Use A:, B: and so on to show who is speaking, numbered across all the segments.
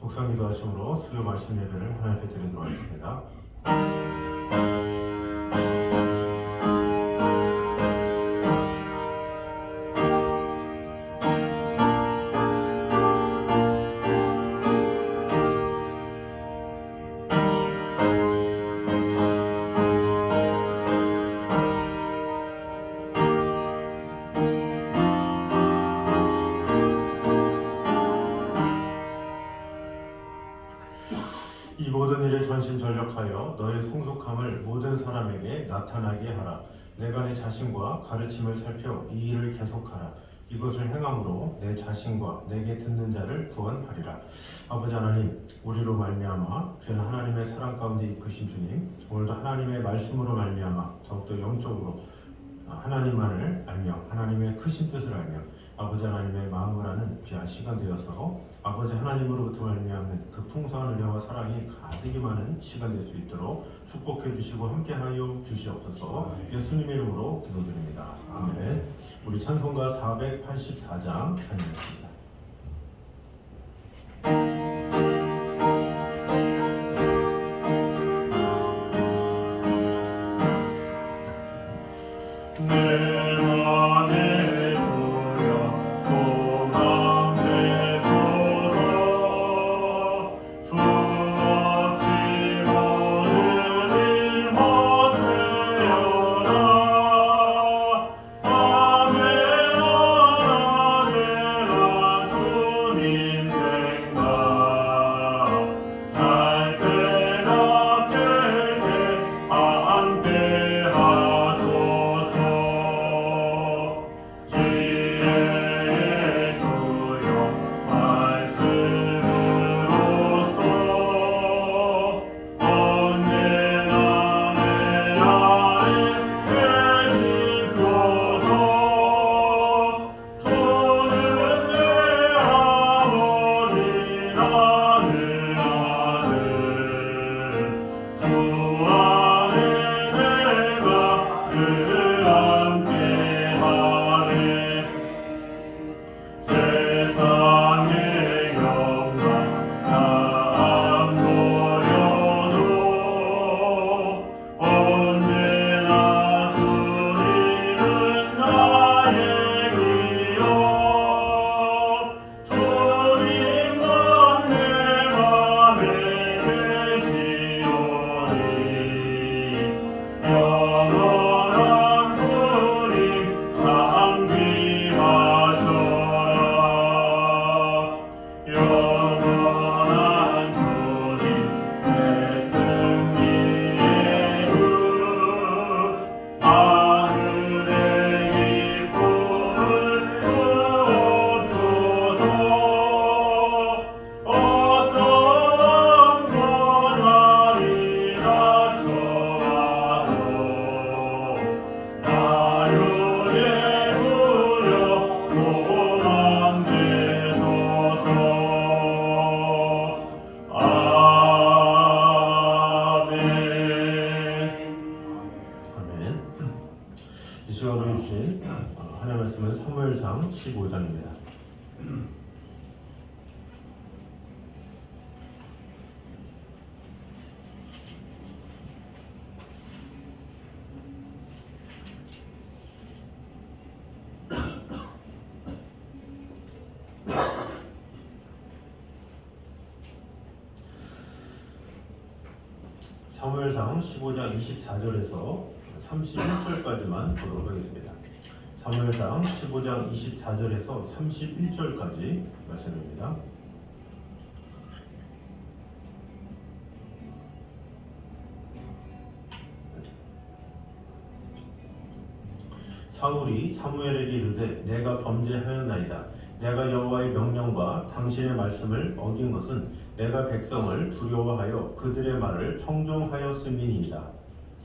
A: 묵상기도 하심으로 수요 말씀 예배를 하나님께 드리도록 하겠습니다. 이 모든 일에 전심전력하여 너의 성숙함을 모든 사람에게 나타나게 하라. 내가 내 자신과 가르침을 살펴 이 일을 계속하라. 이것을 행함으로 내 자신과 내게 듣는 자를 구원하리라. 아버지 하나님, 우리로 말미암아 죄는 하나님의 사랑 가운데 이끄신 주님, 오늘도 하나님의 말씀으로 말미암아 더욱더 영적으로 하나님만을 알며 하나님의 크신 뜻을 알며 아버지 하나님의 마음을 아는 귀한 시간 되어서 아버지 하나님으로부터 말미암는 그 풍성한 은혜와 사랑이 가득히 많은 시간 될 수 있도록 축복해 주시고 함께하여 주시옵소서. 예수님의 이름으로 기도드립니다. 아멘. 우리 찬송가 484장 찬양하겠습니다. 이 시간으로 주신 하나님의 말씀은 사무엘상 15장입니다. 사무엘상 15장 24절에서 31절까지만 보도록 하겠습니다. 사무엘상 15장 24절에서 31절까지 말씀입니다. 사울이 사무엘에게 이르되 내가 범죄하였나이다. 내가 여호와의 명령과 당신의 말씀을 어긴 것은 내가 백성을 두려워하여 그들의 말을 청종하였음이니이다.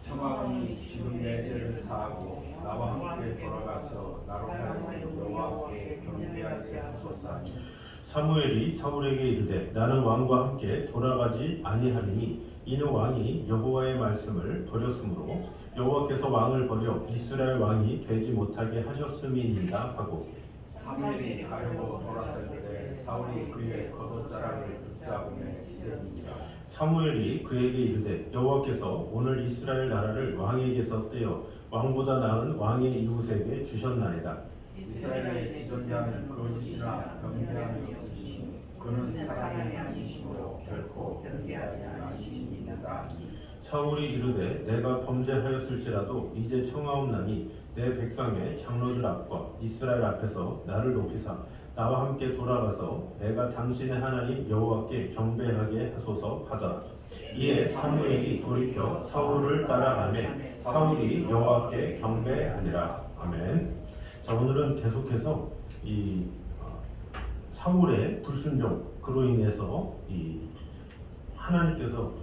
B: 청하오니 지금 내 죄를 사하고 나와 함께 돌아가서 나로 하여금 여호와께 경배하게 하소서.
A: 사무엘이 사울에게 이르되 나는 왕과 함께 돌아가지 아니하리니 이는 왕이 여호와의 말씀을 버렸으므로 여호와께서 왕을 버려 이스라엘 왕이 되지 못하게 하셨음이니이다 하고
B: 사무엘이 가려고 돌아설 때 사울이 그의 겉옷자락을 붙잡음에 찢어진지라.
A: 사무엘이 그에게 이르되 여호와께서 오늘 이스라엘 나라를 왕에게서 떼어 왕보다 나은 왕의 이웃에게 주셨나이다.
B: 이스라엘의 지존자는 거짓이나 변개함이 없으시니 그는 사람이 아니심으로 결코 변개하지 않으십니다.
A: 사울이 이르되 내가 범죄하였을지라도 이제 청하옵나니 내 백성의 장로들 앞과 이스라엘 앞에서 나를 높이사 나와 함께 돌아가서 내가 당신의 하나님 여호와께 경배하게 하소서 하더라. 이에 사무엘이 돌이켜 사울을 따라가매 사울이 여호와께 경배하니라. 아멘. 자, 오늘은 계속해서 이 사울의 불순종 그로 인해서 이 하나님께서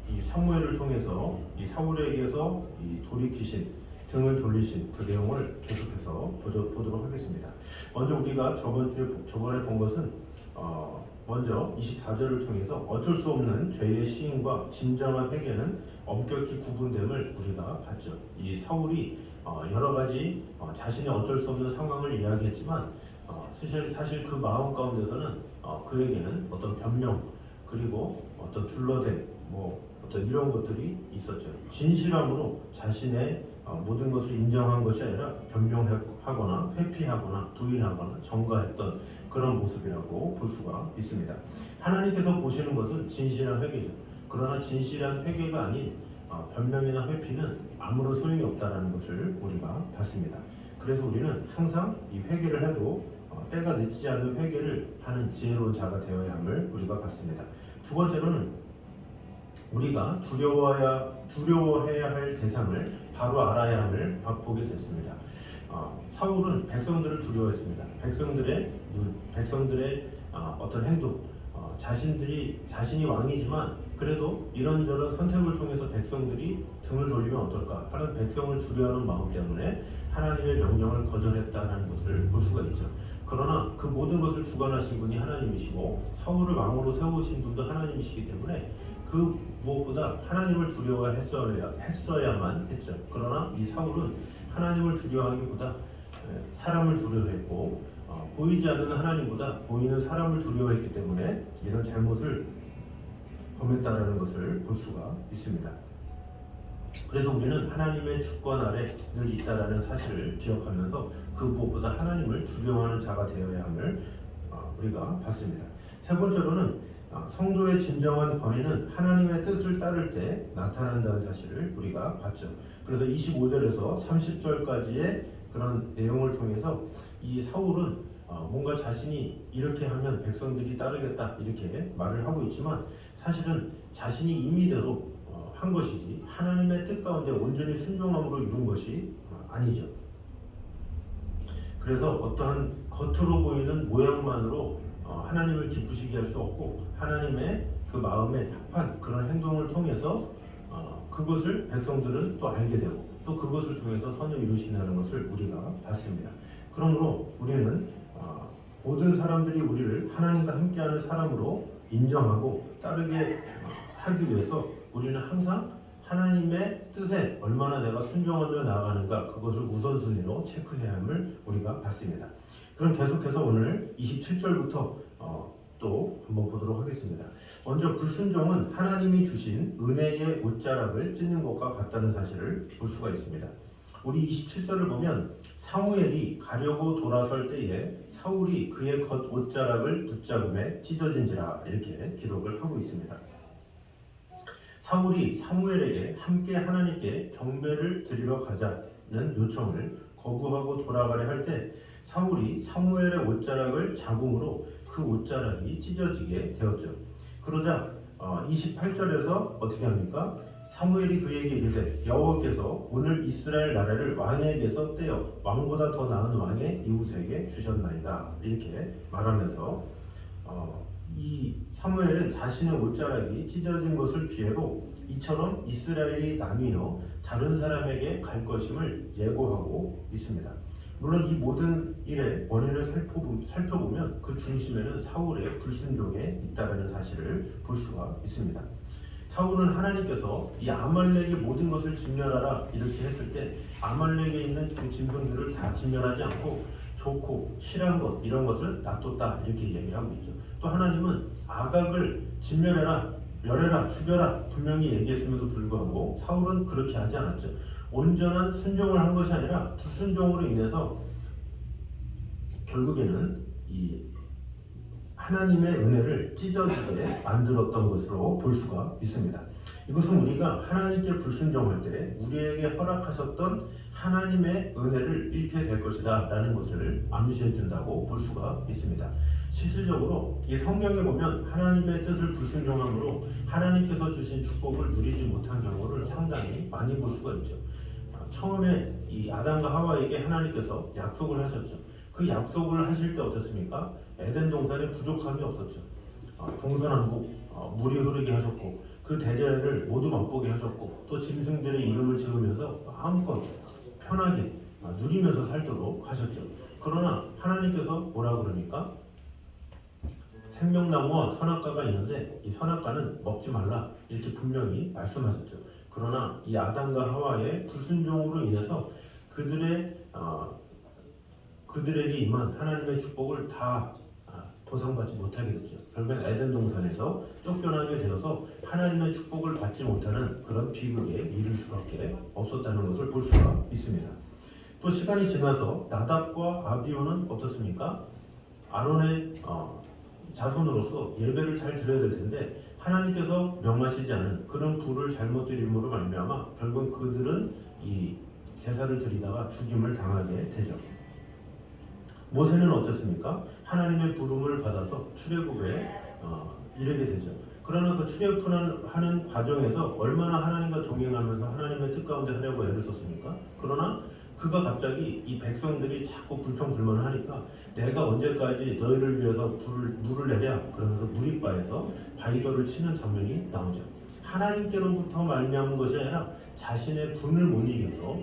A: 이 사무엘을 통해서 이 사울에게서 이 돌이키신 등을 돌리신 그 내용을 계속해서 보도록 하겠습니다. 먼저 우리가 저번에 본 것은 먼저 24절을 통해서 어쩔 수 없는 죄의 시인과 진정한 회개는 엄격히 구분됨을 우리가 봤죠. 이 사울이 여러 가지 자신의 어쩔 수 없는 상황을 이야기했지만 사실 그 마음 가운데서는 그에게는 어떤 변명 그리고 어떤 둘러댐 어떤 이런 것들이 있었죠. 진실함으로 자신의 모든 것을 인정한 것이 아니라 변명하거나 회피하거나 부인하거나 전가했던 그런 모습이라고 볼 수가 있습니다. 하나님께서 보시는 것은 진실한 회개죠. 그러나 진실한 회개가 아닌 변명이나 회피는 아무런 소용이 없다는 것을 우리가 봤습니다. 그래서 우리는 항상 이 회개를 해도 때가 늦지 않은 회개를 하는 지혜로운 자가 되어야 함을 우리가 봤습니다. 두 번째로는 우리가 두려워해야 할 대상을 바로 알아야 함을 보게 됐습니다. 사울은 백성들을 두려워했습니다. 백성들의 어떤 행동, 자신이 왕이지만 그래도 이런저런 선택을 통해서 백성들이 등을 돌리면 어떨까 하는 백성을 두려워하는 마음 때문에 하나님의 명령을 거절했다는 것을 볼 수가 있죠. 그러나 그 모든 것을 주관하신 분이 하나님이시고 사울을 왕으로 세우신 분도 하나님이시기 때문에 그 무엇보다 하나님을 두려워했어야만 했죠. 그러나 이 사울은 하나님을 두려워하기보다 사람을 두려워했고 보이지 않는 하나님보다 보이는 사람을 두려워했기 때문에 이런 잘못을 범했다라는 것을 볼 수가 있습니다. 그래서 우리는 하나님의 주권 아래 늘 있다라는 사실을 기억하면서 그 무엇보다 하나님을 두려워하는 자가 되어야 함을 우리가 봤습니다. 세 번째로는 성도의 진정한 권위는 하나님의 뜻을 따를 때 나타난다는 사실을 우리가 봤죠. 그래서 25절에서 30절까지의 그런 내용을 통해서 이 사울은 뭔가 자신이 이렇게 하면 백성들이 따르겠다 이렇게 말을 하고 있지만 사실은 자신이 임의대로 한 것이지 하나님의 뜻 가운데 온전히 순종함으로 이룬 것이 아니죠. 그래서 어떠한 겉으로 보이는 모양만으로 하나님을 기쁘시게 할 수 없고 하나님의 그 마음에 합한 그런 행동을 통해서 그것을 백성들은 또 알게 되고 또 그것을 통해서 선을 이루시는 것을 우리가 봤습니다. 그러므로 우리는 모든 사람들이 우리를 하나님과 함께하는 사람으로 인정하고 따르게 하기 위해서 우리는 항상 하나님의 뜻에 얼마나 내가 순종하며 나아가는가 그것을 우선순위로 체크해야 함을 우리가 봤습니다. 그럼 계속해서 오늘 27절부터 또 한번 보도록 하겠습니다. 먼저 불순종은 하나님이 주신 은혜의 옷자락을 찢는 것과 같다는 사실을 볼 수가 있습니다. 우리 27절을 보면 사무엘이 가려고 돌아설 때에 사울이 그의 겉 옷자락을 붙잡음에 찢어진지라 이렇게 기록을 하고 있습니다. 사울이 사무엘에게 함께 하나님께 경배를 드리러 가자는 요청을 거부하고 돌아가려 할 때 사울이 사무엘의 옷자락을 잡음으로 그 옷자락이 찢어지게 되었죠. 그러자 28절에서 어떻게 합니까? 사무엘이 그에게 이르되 여호와께서 오늘 이스라엘 나라를 왕에게서 떼어 왕보다 더 나은 왕의 이웃에게 주셨나이다 이렇게 말하면서 이 사무엘은 자신의 옷자락이 찢어진 것을 기회로 이처럼 이스라엘이 나뉘어 다른 사람에게 갈 것임을 예고하고 있습니다. 물론 이 모든 일의 원인을 살펴보면 그 중심에는 사울의 불순종에 있다는 사실을 볼 수가 있습니다. 사울은 하나님께서 이 아말렉의 모든 것을 진멸하라 이렇게 했을 때 아말렉에 있는 그 짐승들을 다 진멸하지 않고 좋고 실한 것 이런 것을 놔뒀다 이렇게 얘기를 하고 있죠. 또 하나님은 아각을 진멸해라, 멸해라, 죽여라 분명히 얘기했음에도 불구하고 사울은 그렇게 하지 않았죠. 온전한 순종을 한 것이 아니라 불순종으로 인해서 결국에는 이 하나님의 은혜를 찢어지게 만들었던 것으로 볼 수가 있습니다. 이것은 우리가 하나님께 불순종할 때 우리에게 허락하셨던 하나님의 은혜를 잃게 될 것이다 라는 것을 암시해 준다고 볼 수가 있습니다. 실질적으로 이 성경에 보면 하나님의 뜻을 불순종함으로 하나님께서 주신 축복을 누리지 못한 경우를 상당히 많이 볼 수가 있죠. 처음에 이 아담과 하와에게 하나님께서 약속을 하셨죠. 그 약속을 하실 때 어떻습니까? 에덴 동산에 부족함이 없었죠. 동서남북 물이 흐르게 하셨고 그 대자연을 모두 맛보게 하셨고 또 짐승들의 이름을 지으면서 마음껏 편하게 누리면서 살도록 하셨죠. 그러나 하나님께서 뭐라 그러니까? 생명나무와 선악과가 있는데 이 선악과는 먹지 말라 이렇게 분명히 말씀하셨죠. 그러나 이 아담과 하와의 불순종으로 인해서 그들에게 임한 하나님의 축복을 다 보상받지 못하게 됐죠. 결국엔 에덴 동산에서 쫓겨나게 되어서 하나님의 축복을 받지 못하는 그런 비극에 이를 수밖에 없었다는 것을 볼 수가 있습니다. 또 시간이 지나서 나답과 아비후는 어떻습니까? 아론의 자손으로서 예배를 잘 드려야 될 텐데 하나님께서 명하시지 않은 그런 불을 잘못 드림으로 말미암아 결국 그들은 이 제사를 드리다가 죽임을 당하게 되죠. 모세는 어땠습니까? 하나님의 부름을 받아서 출애굽에 이르게 되죠. 그러나 그 출애굽하는 과정에서 얼마나 하나님과 동행하면서 하나님의 뜻 가운데 하려고 애를 썼습니까? 그러나 그가 갑자기 이 백성들이 자꾸 불평불만을 하니까 내가 언제까지 너희를 위해서 물을 내랴 그러면서 무리바에서 바위돌을 치는 장면이 나오죠. 하나님께로부터 말미암은 것이 아니라 자신의 분을 못 이겨서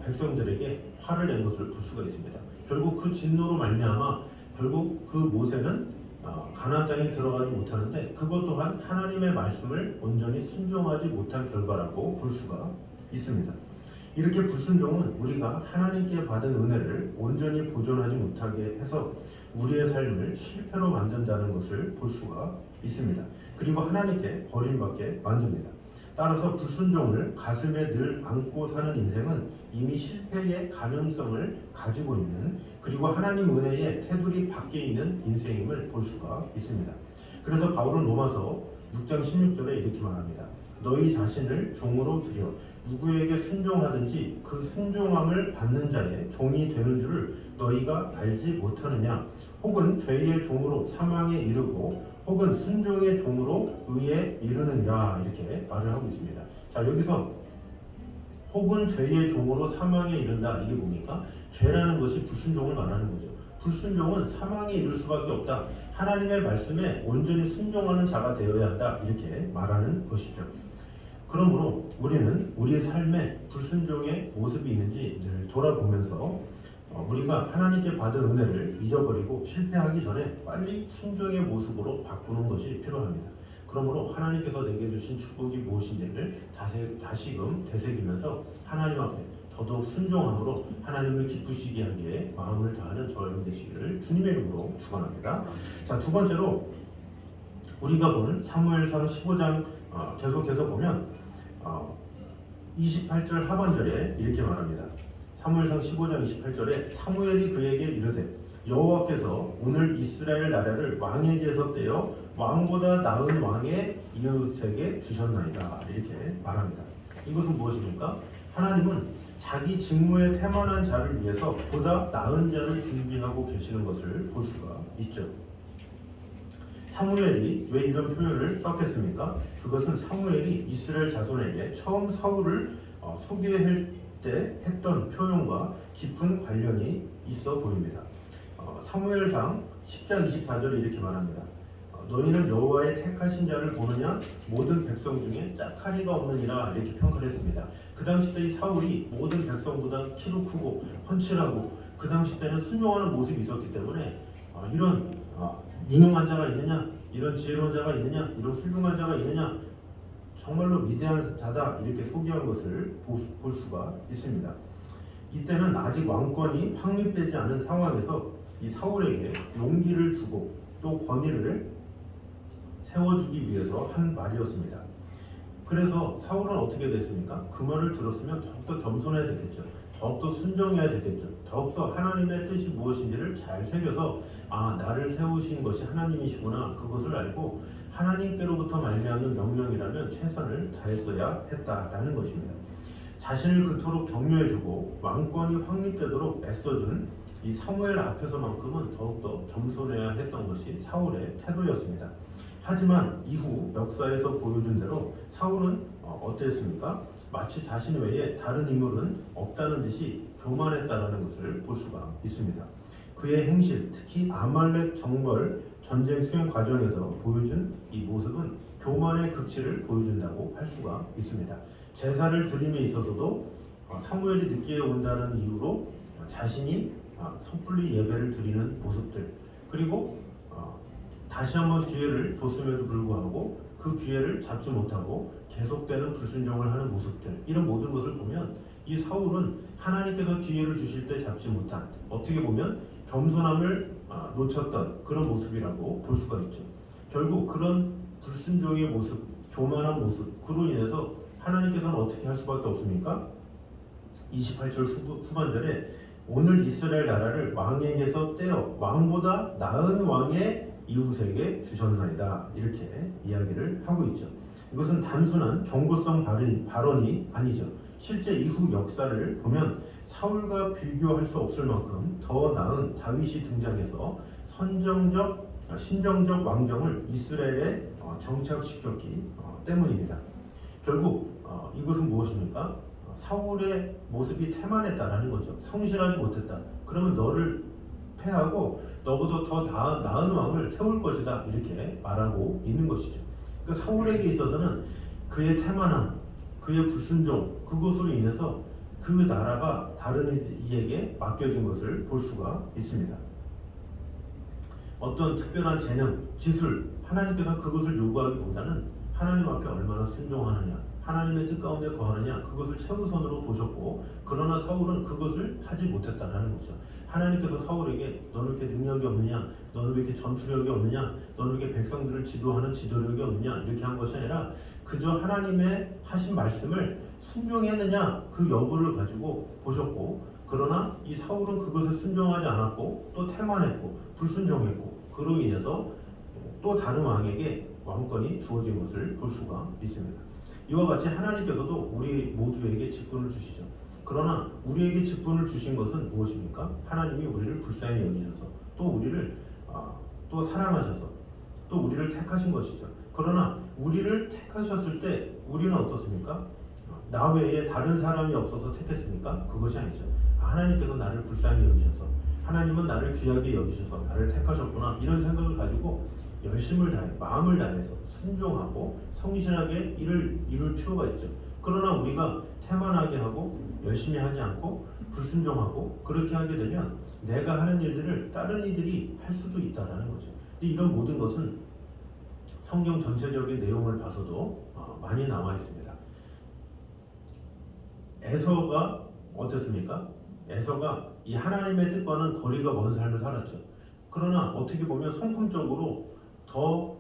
A: 백성들에게 화를 낸 것을 볼 수가 있습니다. 결국 그 진노로 말미암아 결국 그 모세는 가나안 땅에 들어가지 못하는데 그것 또한 하나님의 말씀을 온전히 순종하지 못한 결과라고 볼 수가 있습니다. 이렇게 불순종은 우리가 하나님께 받은 은혜를 온전히 보존하지 못하게 해서 우리의 삶을 실패로 만든다는 것을 볼 수가 있습니다. 그리고 하나님께 버림받게 만듭니다. 따라서 불순종을 가슴에 늘 안고 사는 인생은 이미 실패의 가능성을 가지고 있는 그리고 하나님 은혜의 테두리 밖에 있는 인생임을 볼 수가 있습니다. 그래서 바울은 로마서 6장 16절에 이렇게 말합니다. 너희 자신을 종으로 드려 누구에게 순종하든지 그 순종함을 받는 자의 종이 되는 줄을 너희가 알지 못하느냐. 혹은 죄의 종으로 사망에 이르고 혹은 순종의 종으로 의에 이르느니라 이렇게 말을 하고 있습니다. 자, 여기서 혹은 죄의 종으로 사망에 이른다 이게 뭡니까? 죄라는 것이 불순종을 말하는 거죠. 불순종은 사망에 이를 수밖에 없다. 하나님의 말씀에 온전히 순종하는 자가 되어야 한다 이렇게 말하는 것이죠. 그러므로 우리는 우리의 삶에 불순종의 모습이 있는지 늘 돌아보면서 우리가 하나님께 받은 은혜를 잊어버리고 실패하기 전에 빨리 순종의 모습으로 바꾸는 것이 필요합니다. 그러므로 하나님께서 내게 주신 축복이 무엇인지를 다시금 되새기면서 하나님 앞에 더더욱 순종함으로 하나님을 기쁘시게 하기에 마음을 다하는 저와 여러분 되시기를 주님의 이름으로 축원합니다. 자, 두 번째로 우리가 본 사무엘상 15장 계속해서 보면 28절 하반절에 이렇게 말합니다. 사무엘상 15장 28절에 사무엘이 그에게 이르되 여호와께서 오늘 이스라엘 나라를 왕에게서 떼어 왕보다 나은 왕의 이웃에게 주셨나이다 이렇게 말합니다. 이것은 무엇입니까? 하나님은 자기 직무에 태만한 자를 위해서 보다 나은 자를 준비하고 계시는 것을 볼 수가 있죠. 사무엘이 왜 이런 표현을 썼겠습니까? 그것은 사무엘이 이스라엘 자손에게 처음 사울을 소개할 때 했던 표현과 깊은 관련이 있어 보입니다. 사무엘상 10장 24절에 이렇게 말합니다. 너희는 여호와의 택하신 자를 보느냐 모든 백성 중에 짝하리가 없느니라 이렇게 평가를 했습니다. 그 당시 때 이 사울이 모든 백성보다 키도 크고 훤칠하고 그 당시 때는 순종하는 모습이 있었기 때문에 이런 유능한 자가 있느냐, 이런 지혜로운 자가 있느냐, 이런 훌륭한 자가 있느냐, 정말로 위대한 자다 이렇게 소개한 것을 볼 수가 있습니다. 이때는 아직 왕권이 확립되지 않은 상황에서 이 사울에게 용기를 주고 또 권위를 세워주기 위해서 한 말이었습니다. 그래서 사울은 어떻게 됐습니까? 그 말을 들었으면 더욱더 겸손해야 되겠죠. 더욱더 순종해야 되겠죠. 더욱더 하나님의 뜻이 무엇인지를 잘 새겨서 나를 세우신 것이 하나님이시구나 그것을 알고 하나님께로부터 말미암는 명령이라면 최선을 다했어야 했다라는 것입니다. 자신을 그토록 격려해주고 왕권이 확립되도록 애써준 이 사무엘 앞에서만큼은 더욱더 겸손해야 했던 것이 사울의 태도였습니다. 하지만 이후 역사에서 보여준 대로 사울은 어땠습니까? 마치 자신 외에 다른 인물은 없다는 듯이 교만했다는 것을 볼 수가 있습니다. 그의 행실, 특히 아말렉 정벌 전쟁 수행 과정에서 보여준 이 모습은 교만의 극치를 보여준다고 할 수가 있습니다. 제사를 드림에 있어서도 사무엘이 늦게 온다는 이유로 자신이 섣불리 예배를 드리는 모습들, 그리고 다시 한번 기회를 줬음에도 불구하고 그 기회를 잡지 못하고 계속되는 불순종을 하는 모습들, 이런 모든 것을 보면 이 사울은 하나님께서 기회를 주실 때 잡지 못한, 어떻게 보면 겸손함을 놓쳤던 그런 모습이라고 볼 수가 있죠. 결국 그런 불순종의 모습, 교만한 모습, 그로 인해서 하나님께서는 어떻게 할 수밖에 없습니까? 28절 후반절에 오늘 이스라엘 나라를 왕에게서 떼어 왕보다 나은 왕의 이웃에게 주셨나이다, 이렇게 이야기를 하고 있죠. 이것은 단순한 경고성 발언이 아니죠. 실제 이후 역사를 보면 사울과 비교할 수 없을 만큼 더 나은 다윗이 등장해서 신정적 왕정을 이스라엘에 정착시켰기 때문입니다. 결국 이것은 무엇입니까? 사울의 모습이 태만했다라는 거죠. 성실하지 못했다. 그러면 너를 패하고 너보다 더 나은 왕을 세울 것이다, 이렇게 말하고 있는 것이죠. 그러니까 사울에게 있어서는 그의 태만함, 그의 불순종, 그것으로 인해서 그 나라가 다른 이에게 맡겨진 것을 볼 수가 있습니다. 어떤 특별한 재능, 기술, 하나님께서 그것을 요구하기보다는 하나님 앞에 얼마나 순종하느냐, 하나님의 뜻 가운데 거하느냐, 그것을 최우선으로 보셨고, 그러나 사울은 그것을 하지 못했다는 거죠. 하나님께서 사울에게 너는 이렇게 능력이 없느냐, 너는 왜 이렇게 전투력이 없느냐, 너는 이렇게 백성들을 지도하는 지도력이 없느냐, 이렇게 한 것이 아니라 그저 하나님의 하신 말씀을 순종했느냐, 그 여부를 가지고 보셨고, 그러나 이 사울은 그것을 순종하지 않았고 또 태만했고 불순종했고, 그로 인해서 또 다른 왕에게 왕권이 주어진 것을 볼 수가 있습니다. 이와 같이 하나님께서도 우리 모두에게 직분을 주시죠. 그러나 우리에게 직분을 주신 것은 무엇입니까? 하나님이 우리를 불쌍히 여기셔서 또 우리를 또 사랑하셔서 또 우리를 택하신 것이죠. 그러나 우리를 택하셨을 때 우리는 어떻습니까? 나 외에 다른 사람이 없어서 택했습니까? 그것이 아니죠. 하나님께서 나를 불쌍히 여기셔서, 하나님은 나를 귀하게 여기셔서 나를 택하셨구나, 이런 생각을 가지고 열심을 다해 마음을 다해서 순종하고 성실하게 일을 이룰 필요가 있죠. 그러나 우리가 태만하게 하고 열심히 하지 않고 불순종하고 그렇게 하게 되면 내가 하는 일들을 다른 이들이 할 수도 있다라는 거죠. 근데 이런 모든 것은 성경 전체적인 내용을 봐서도 많이 나와 있습니다. 에서가 어땠습니까? 에서가 이 하나님의 뜻과는 거리가 먼 삶을 살았죠. 그러나 어떻게 보면 성품적으로 더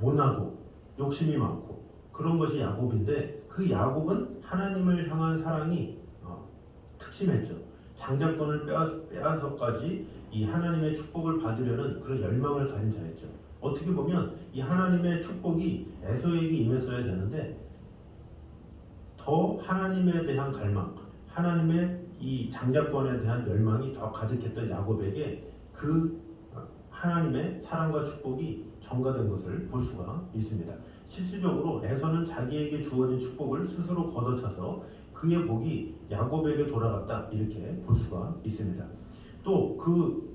A: 모나고 욕심이 많고 그런 것이 야곱인데, 그 야곱은 하나님을 향한 사랑이 특심했죠. 장자권을 빼앗아서까지 이 하나님의 축복을 받으려는 그런 열망을 가진 자였죠. 어떻게 보면 이 하나님의 축복이 에서에게 임했어야 되는데 더 하나님에 대한 갈망, 하나님의 이 장자권에 대한 열망이 더 가득했던 야곱에게 그 하나님의 사랑과 축복이 전가된 것을 볼 수가 있습니다. 실질적으로 에서는 자기에게 주어진 축복을 스스로 걷어차서 그의 복이 야곱에게 돌아갔다, 이렇게 볼 수가 있습니다. 또 그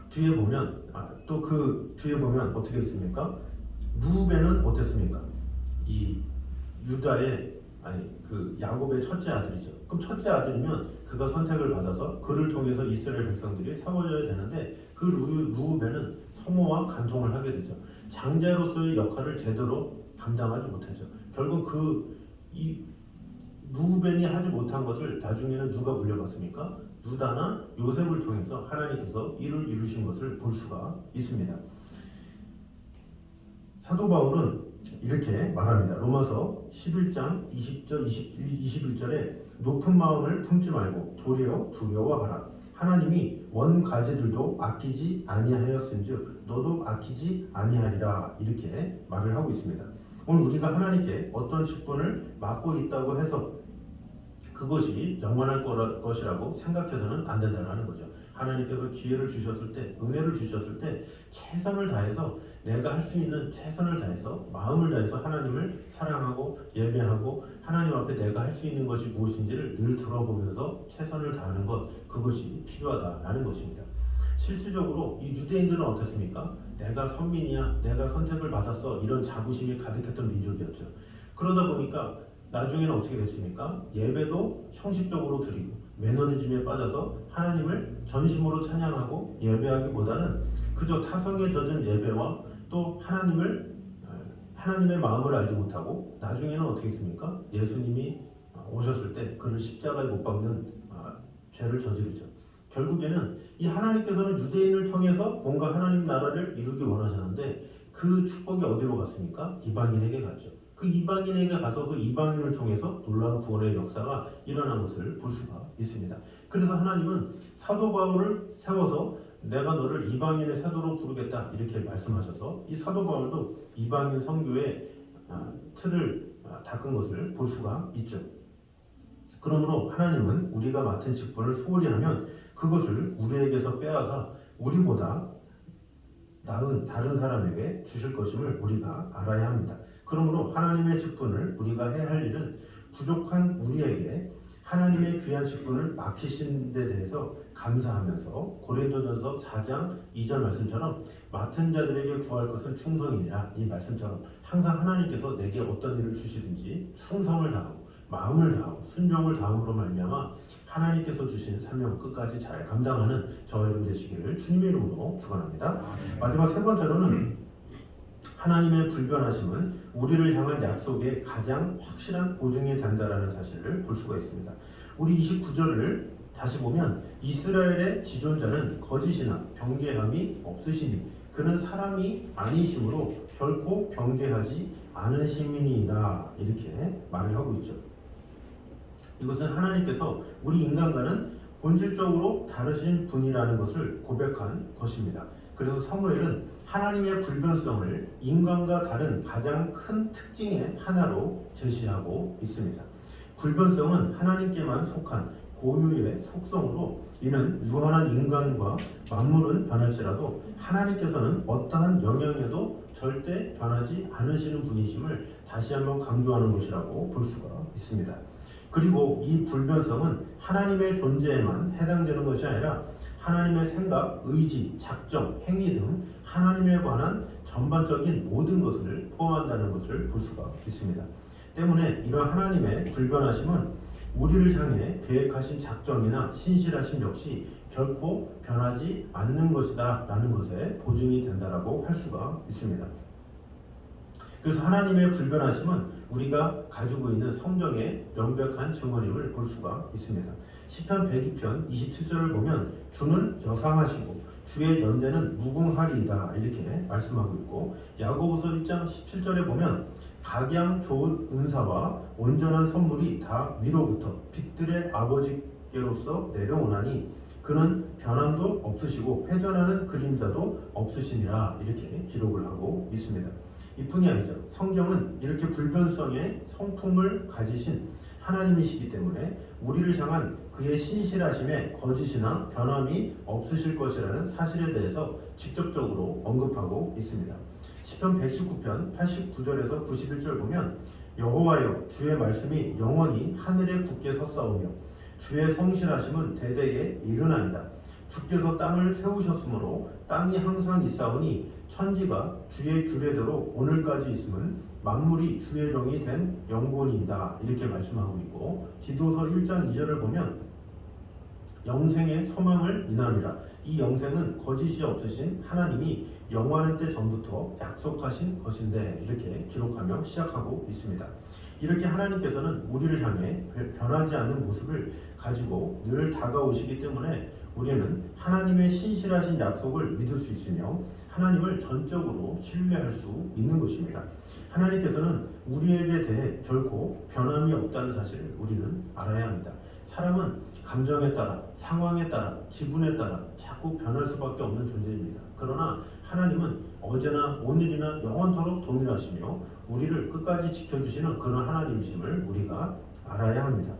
A: 뒤에 보면 어떻게 있습니까? 루벤은 어땠습니까? 이 유다의 그 야곱의 첫째 아들이죠. 그럼 첫째 아들이면 그가 선택을 받아서 그를 통해서 이스라엘 백성들이 세워져야 되는데 그 루벤은 소모와 간통을 하게 되죠. 장자로서의 역할을 제대로 감당하지 못하죠. 결국 그 루벤이 하지 못한 것을 나중에는 누가 물려받습니까? 유다나 요셉을 통해서 하나님께서 이를 이루신 것을 볼 수가 있습니다. 사도 바울은 이렇게 말합니다. 로마서 11장 20절 21절에 높은 마음을 품지 말고 도리어 두려워하라. 하나님이 원가지들도 아끼지 아니하였은즉 너도 아끼지 아니하리라. 이렇게 말을 하고 있습니다. 오늘 우리가 하나님께 어떤 직분을 맡고 있다고 해서 그것이 영원할 것이라고 생각해서는 안 된다는 거죠. 하나님께서 기회를 주셨을 때, 은혜를 주셨을 때 최선을 다해서 내가 할 수 있는 최선을 다해서 마음을 다해서 하나님을 사랑하고 예배하고 하나님 앞에 내가 할 수 있는 것이 무엇인지를 늘 들어보면서 최선을 다하는 것, 그것이 필요하다라는 것입니다. 실질적으로 이 유대인들은 어땠습니까? 내가 선민이야, 내가 선택을 받았어, 이런 자부심이 가득했던 민족이었죠. 그러다 보니까 나중에는 어떻게 됐습니까? 예배도 형식적으로 드리고 매너리즘에 빠져서 하나님을 전심으로 찬양하고 예배하기보다는 그저 타성에 젖은 예배와 또 하나님의 마음을 알지 못하고 나중에는 어떻게 했습니까? 예수님이 오셨을 때 그를 십자가에 못 박는 죄를 저지르죠. 결국에는 이 하나님께서는 유대인을 통해서 뭔가 하나님 나라를 이루기 원하셨는데 그 축복이 어디로 갔습니까? 이방인에게 갔죠. 그 이방인에게 가서 그 이방인을 통해서 놀라운 구원의 역사가 일어난 것을 볼 수가 있습니다. 그래서 하나님은 사도 바울을 세워서 내가 너를 이방인의 사도로 부르겠다 이렇게 말씀하셔서 이 사도 바울도 이방인 선교의 틀을 닦은 것을 볼 수가 있죠. 그러므로 하나님은 우리가 맡은 직분을 소홀히 하면 그것을 우리에게서 빼앗아 우리보다 나은 다른 사람에게 주실 것임을 우리가 알아야 합니다. 그러므로 하나님의 직분을 우리가 해야 할 일은 부족한 우리에게 하나님의 귀한 직분을 맡기신 데 대해서 감사하면서 고린도전서 4장 2절 말씀처럼 맡은 자들에게 구할 것은 충성이니라, 이 말씀처럼 항상 하나님께서 내게 어떤 일을 주시든지 충성을 다하고 마음을 다하고 순종을 다함으로 말미암아 하나님께서 주신 사명 끝까지 잘 감당하는 저와 여러분 되시기를 주님의 이름으로 축원합니다. 마지막 세 번째로는 하나님의 불변하심은 우리를 향한 약속의 가장 확실한 보증이 된다라는 사실을 볼 수가 있습니다. 우리 29절을 다시 보면 이스라엘의 지존자는 거짓이나 경계함이 없으시니 그는 사람이 아니심으로 결코 경계하지 않은 시민이다, 이렇게 말을 하고 있죠. 이것은 하나님께서 우리 인간과는 본질적으로 다르신 분이라는 것을 고백한 것입니다. 그래서 사무엘은 하나님의 불변성을 인간과 다른 가장 큰 특징의 하나로 제시하고 있습니다. 불변성은 하나님께만 속한 고유의 속성으로 이는 유한한 인간과 만물은 변할지라도 하나님께서는 어떠한 영향에도 절대 변하지 않으시는 분이심을 다시 한번 강조하는 것이라고 볼 수가 있습니다. 그리고 이 불변성은 하나님의 존재에만 해당되는 것이 아니라 하나님의 생각, 의지, 작정, 행위 등 하나님에 관한 전반적인 모든 것을 포함한다는 것을 볼 수가 있습니다. 때문에 이러한 하나님의 불변하심은 우리를 향해 계획하신 작정이나 신실하심 역시 결코 변하지 않는 것이다 라는 것에 보증이 된다라고 할 수가 있습니다. 그래서 하나님의 불변하심은 우리가 가지고 있는 성경의 명백한 증언임을 볼 수가 있습니다. 시편 102편 27절을 보면 주는 여상하시고 주의 연대는 무궁하리이다, 이렇게 말씀하고 있고 야고보서 1장 17절에 보면 각양 좋은 은사와 온전한 선물이 다 위로부터 빛들의 아버지께로서 내려오나니 그는 변함도 없으시고 회전하는 그림자도 없으시니라, 이렇게 기록을 하고 있습니다. 이뿐이 아니죠. 성경은 이렇게 불변성의 성품을 가지신 하나님이시기 때문에 우리를 향한 그의 신실하심에 거짓이나 변함이 없으실 것이라는 사실에 대해서 직접적으로 언급하고 있습니다. 시편 119편 89절에서 91절 보면 여호와여 주의 말씀이 영원히 하늘에 굳게 섰사오며 주의 성실하심은 대대에 이르나이다. 주께서 땅을 세우셨으므로 땅이 항상 있사오니 천지가 주의 규례대로 오늘까지 있음은 만물이 주의 종이 된 영본이다, 이렇게 말씀하고 있고 디도서 1장 2절을 보면 영생의 소망을 인하리라. 이 영생은 거짓이 없으신 하나님이 영원한 때 전부터 약속하신 것인데, 이렇게 기록하며 시작하고 있습니다. 이렇게 하나님께서는 우리를 향해 변하지 않는 모습을 가지고 늘 다가오시기 때문에 우리는 하나님의 신실하신 약속을 믿을 수 있으며 하나님을 전적으로 신뢰할 수 있는 것입니다. 하나님께서는 우리에게 대해 결코 변함이 없다는 사실을 우리는 알아야 합니다. 사람은 감정에 따라, 상황에 따라, 기분에 따라 자꾸 변할 수밖에 없는 존재입니다. 그러나 하나님은 어제나 오늘이나 영원토록 동일하시며 우리를 끝까지 지켜주시는 그런 하나님이심을 우리가 알아야 합니다.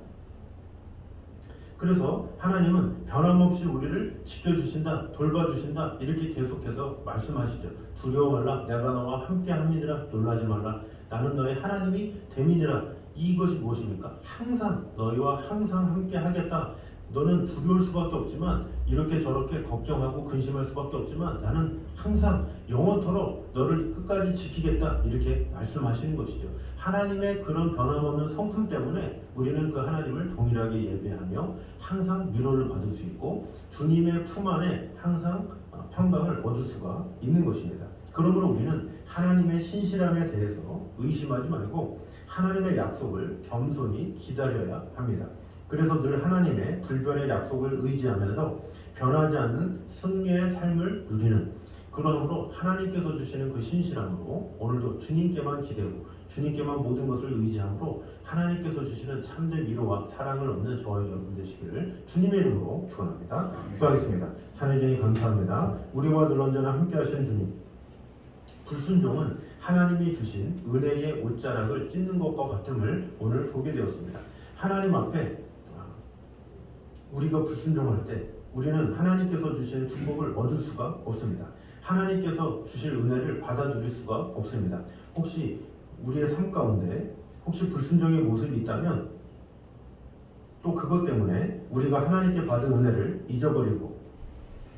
A: 그래서 하나님은 변함없이 우리를 지켜주신다, 돌봐주신다 이렇게 계속해서 말씀하시죠. 두려워 말라, 내가 너와 함께 함이니라, 놀라지 말라, 나는 너의 하나님이 됨이니라. 이것이 무엇입니까? 항상 너희와 항상 함께 하겠다. 너는 두려울 수밖에 없지만 이렇게 저렇게 걱정하고 근심할 수밖에 없지만 나는 항상 영원토록 너를 끝까지 지키겠다 이렇게 말씀하시는 것이죠. 하나님의 그런 변함없는 성품 때문에 우리는 그 하나님을 동일하게 예배하며 항상 위로를 받을 수 있고 주님의 품 안에 항상 평강을 얻을 수가 있는 것입니다. 그러므로 우리는 하나님의 신실함에 대해서 의심하지 말고 하나님의 약속을 겸손히 기다려야 합니다. 그래서 늘 하나님의 불변의 약속을 의지하면서 변하지 않는 승리의 삶을 누리는, 그러므로 하나님께서 주시는 그 신실함으로 오늘도 주님께만 기대고 주님께만 모든 것을 의지함으로 하나님께서 주시는 참된 위로와 사랑을 얻는 저와 여러분 되시기를 주님의 이름으로 축원합니다. 기도하겠습니다. 찬양주님 감사합니다. 우리와 늘 언제나 함께 하시는 주님, 불순종은 하나님이 주신 은혜의 옷자락을 찢는 것과 같음을 오늘 보게 되었습니다. 하나님 앞에 우리가 불순종할 때 우리는 하나님께서 주신 축복을 얻을 수가 없습니다. 하나님께서 주실 은혜를 받아들일 수가 없습니다. 혹시 우리의 삶 가운데 혹시 불순종의 모습이 있다면 또 그것 때문에 우리가 하나님께 받은 은혜를 잊어버리고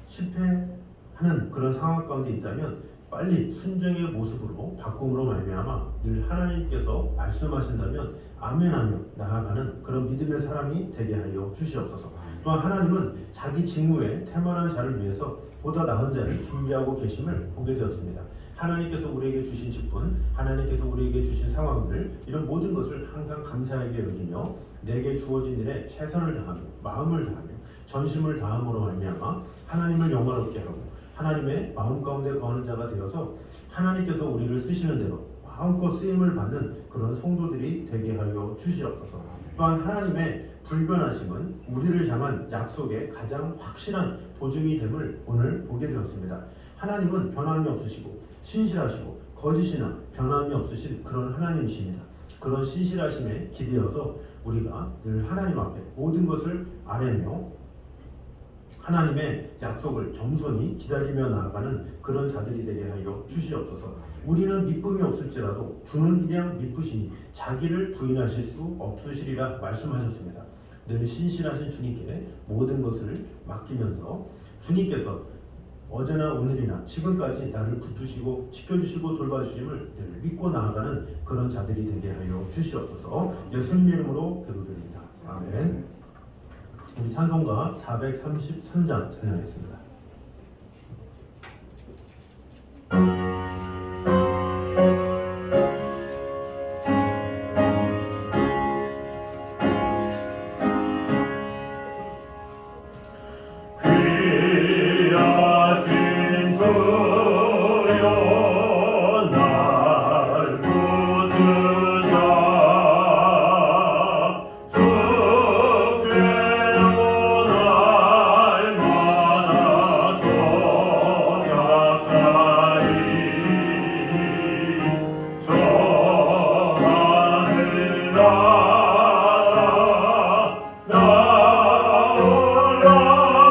A: 실패하는 그런 상황 가운데 있다면 빨리 순종의 모습으로 바꿈으로 말미암아 늘 하나님께서 말씀하신다면 아멘하며 나아가는 그런 믿음의 사람이 되게 하여 주시옵소서. 또한 하나님은 자기 직무에 태만한 자를 위해서 보다 나은 자를 준비하고 계심을 보게 되었습니다. 하나님께서 우리에게 주신 직분, 하나님께서 우리에게 주신 상황들, 이런 모든 것을 항상 감사하게 여기며 내게 주어진 일에 최선을 다하며 마음을 다하며 전심을 다함으로 말미암아 하나님을 영화롭게 하고 하나님의 마음 가운데 거하는 자가 되어서 하나님께서 우리를 쓰시는 대로 마음껏 쓰임을 받는 그런 성도들이 되게 하여 주시옵소서. 또한 하나님의 불변하심은 우리를 향한 약속의 가장 확실한 보증이 됨을 오늘 보게 되었습니다. 하나님은 변함이 없으시고 신실하시고 거짓이나 변함이 없으신 그런 하나님이십니다. 그런 신실하심에 기대어서 우리가 늘 하나님 앞에 모든 것을 아뢰며 하나님의 약속을 겸손히 기다리며 나아가는 그런 자들이 되게 하여 주시옵소서. 우리는 미쁨이 없을지라도 주는 일량 미쁘시니 자기를 부인하실 수 없으시리라 말씀하셨습니다. 늘 신실하신 주님께 모든 것을 맡기면서 주님께서 어제나 오늘이나 지금까지 나를 붙드시고 지켜주시고 돌봐주심을 늘 믿고 나아가는 그런 자들이 되게 하여 주시옵소서. 예수님 이름으로 기도드립니다. 아멘. 우리 찬송가 433장 찬양하겠습니다. 귀하신 주여 날 붙드사 주께로 날마다 더 가까이 저 하늘 나라 나 올라가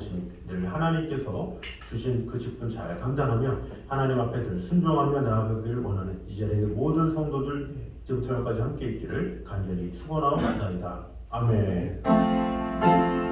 A: 것이니 늘 하나님께서 주신 그 직분 잘 감당하며 하나님 앞에 늘 순종하며 나아가기를 원하는 이 자리에 있는 모든 성도들 이제부터 여기까지 함께 있기를 간절히 축원하옵나이다. 아멘.